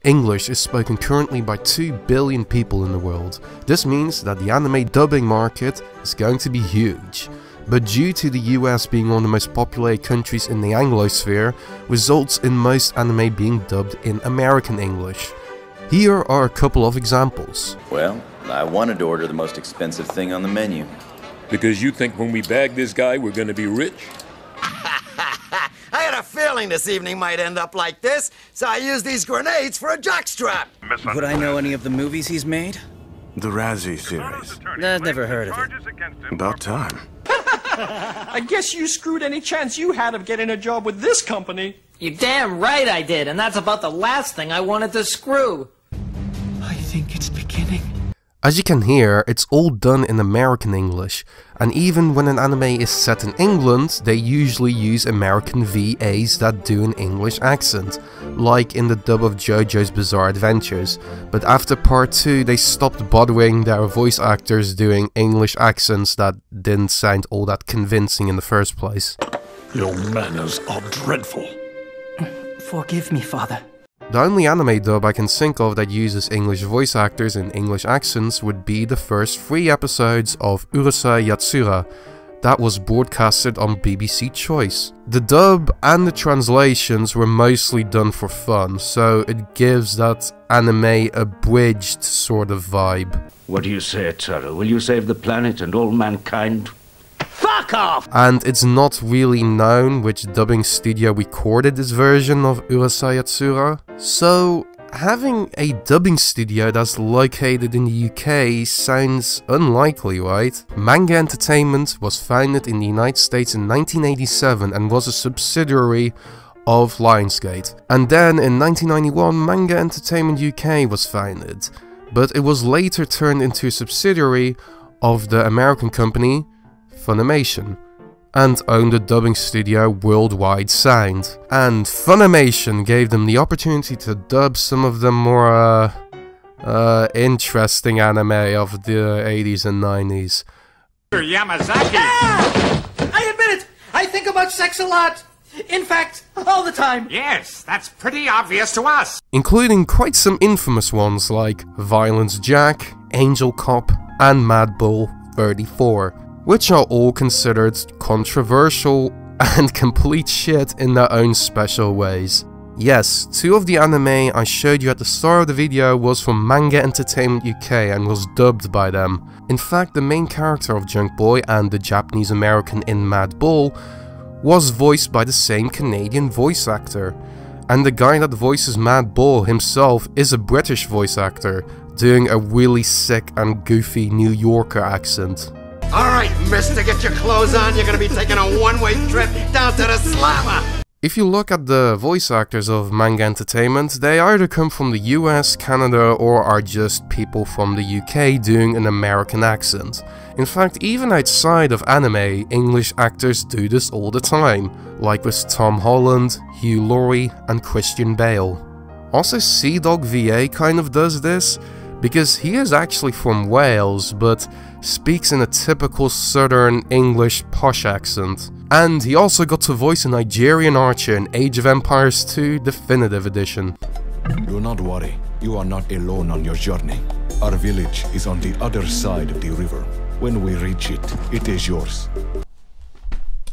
English is spoken currently by 2 billion people in the world. This means that the anime dubbing market is going to be huge. But due to the US being one of the most populated countries in the Anglosphere, results in most anime being dubbed in American English. Here are a couple of examples. Well, I wanted to order the most expensive thing on the menu. Because you think when we bag this guy, we're gonna be rich? I had a feeling this evening might end up like this, so I used these grenades for a jockstrap. Would I know any of the movies he's made? The Razzie series. I've never heard of it. About time. I guess you screwed any chance you had of getting a job with this company. You're damn right I did, and that's about the last thing I wanted to screw. I think it's beginning. As you can hear, it's all done in American English, and even when an anime is set in England, they usually use American VAs that do an English accent, like in the dub of JoJo's Bizarre Adventures, but after part 2 they stopped bothering their voice actors doing English accents that didn't sound all that convincing in the first place. Your manners are dreadful. Forgive me, Father. The only anime dub I can think of that uses English voice actors in English accents would be the first 3 episodes of Urusei Yatsura that was broadcasted on BBC Choice. The dub and the translations were mostly done for fun, so it gives that anime abridged sort of vibe. What do you say, Tsuru? Will you save the planet and all mankind? Fuck off! And it's not really known which dubbing studio recorded this version of Urusei Yatsura, so having a dubbing studio that's located in the UK sounds unlikely, right? Manga Entertainment was founded in the United States in 1987 and was a subsidiary of Lionsgate. And then in 1991 Manga Entertainment UK was founded, but it was later turned into a subsidiary of the American company Funimation, and owned a dubbing studio Worldwide Sound. And Funimation gave them the opportunity to dub some of the more interesting anime of the 80s and 90s. Yamazaki! Ah! I admit it! I think about sex a lot! In fact, all the time! Yes, that's pretty obvious to us! Including quite some infamous ones like Violence Jack, Angel Cop, and Mad Bull 34. Which are all considered controversial and complete shit in their own special ways. Yes, 2 of the anime I showed you at the start of the video was from Manga Entertainment UK and was dubbed by them. In fact, the main character of Junk Boy and the Japanese American in Mad Bull was voiced by the same Canadian voice actor. And the guy that voices Mad Bull himself is a British voice actor, doing a really sick and goofy New Yorker accent. Alright, mister, get your clothes on. You're gonna be taking a one-way trip down to the slammer. If you look at the voice actors of Manga Entertainment, they either come from the US, Canada, or are just people from the UK doing an American accent. In fact, even outside of anime, English actors do this all the time, like with Tom Holland, Hugh Laurie, and Christian Bale. Also, Seadog VA kind of does this, because he is actually from Wales, but speaks in a typical Southern English posh accent. And he also got to voice a Nigerian archer in Age of Empires 2 Definitive Edition. Do not worry, you are not alone on your journey. Our village is on the other side of the river. When we reach it, it is yours.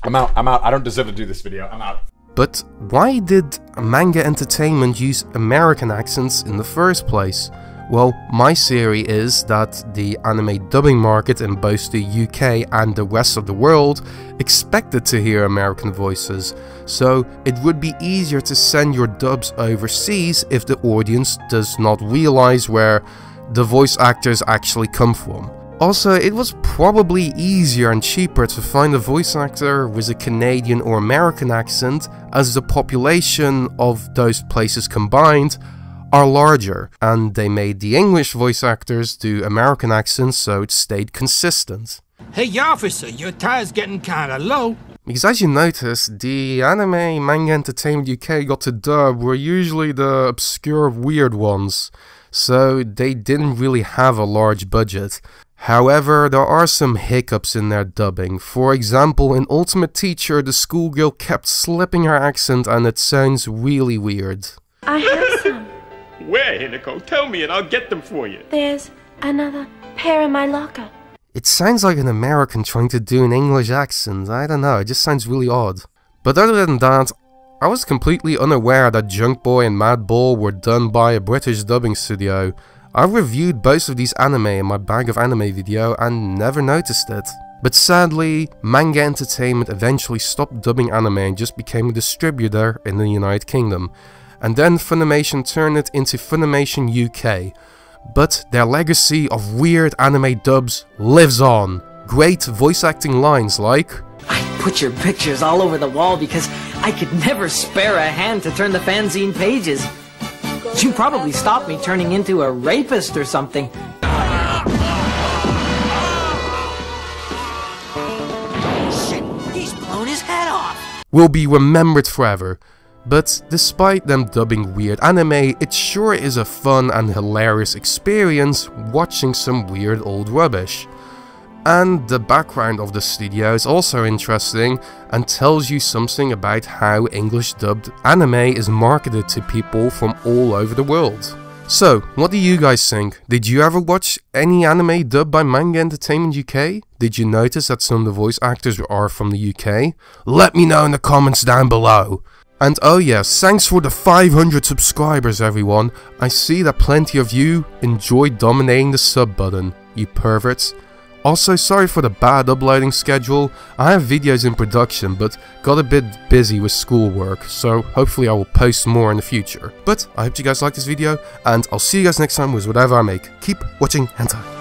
I'm out, I don't deserve to do this video, I'm out. But why did Manga Entertainment use American accents in the first place? Well, my theory is that the anime dubbing market in both the UK and the rest of the world expected to hear American voices, so it would be easier to send your dubs overseas if the audience does not realize where the voice actors actually come from. Also, it was probably easier and cheaper to find a voice actor with a Canadian or American accent, as the population of those places combined are larger, and they made the English voice actors do American accents so it stayed consistent. Hey officer, your tire's getting kinda low. Because as you notice, the anime Manga Entertainment UK got to dub were usually the obscure weird ones, so they didn't really have a large budget. However, there are some hiccups in their dubbing. For example, in Ultimate Teacher, the schoolgirl kept slipping her accent and it sounds really weird. I have some. Where, Hinako? Tell me and I'll get them for you. There's another pair in my locker. It sounds like an American trying to do an English accent. I don't know, it just sounds really odd. But other than that, I was completely unaware that Junk Boy and Madball were done by a British dubbing studio. I've reviewed both of these anime in my Bag of Anime video and never noticed it. But sadly, Manga Entertainment eventually stopped dubbing anime and just became a distributor in the United Kingdom. And then Funimation turned it into Funimation UK. But their legacy of weird anime dubs lives on. Great voice acting lines like, I put your pictures all over the wall because I could never spare a hand to turn the fanzine pages. You probably stopped me turning into a rapist or something. Shit, he's blown his head off. will be remembered forever. But despite them dubbing weird anime, it sure is a fun and hilarious experience watching some weird old rubbish. And the background of the studio is also interesting and tells you something about how English dubbed anime is marketed to people from all over the world. So, what do you guys think? Did you ever watch any anime dubbed by Manga Entertainment UK? Did you notice that some of the voice actors are from the UK? Let me know in the comments down below. And oh yes, thanks for the 500 subscribers everyone. I see that plenty of you enjoy dominating the sub button, you perverts. Also, sorry for the bad uploading schedule. I have videos in production but got a bit busy with schoolwork, so hopefully I will post more in the future. But I hope you guys like this video and I'll see you guys next time with whatever I make. Keep watching hentai.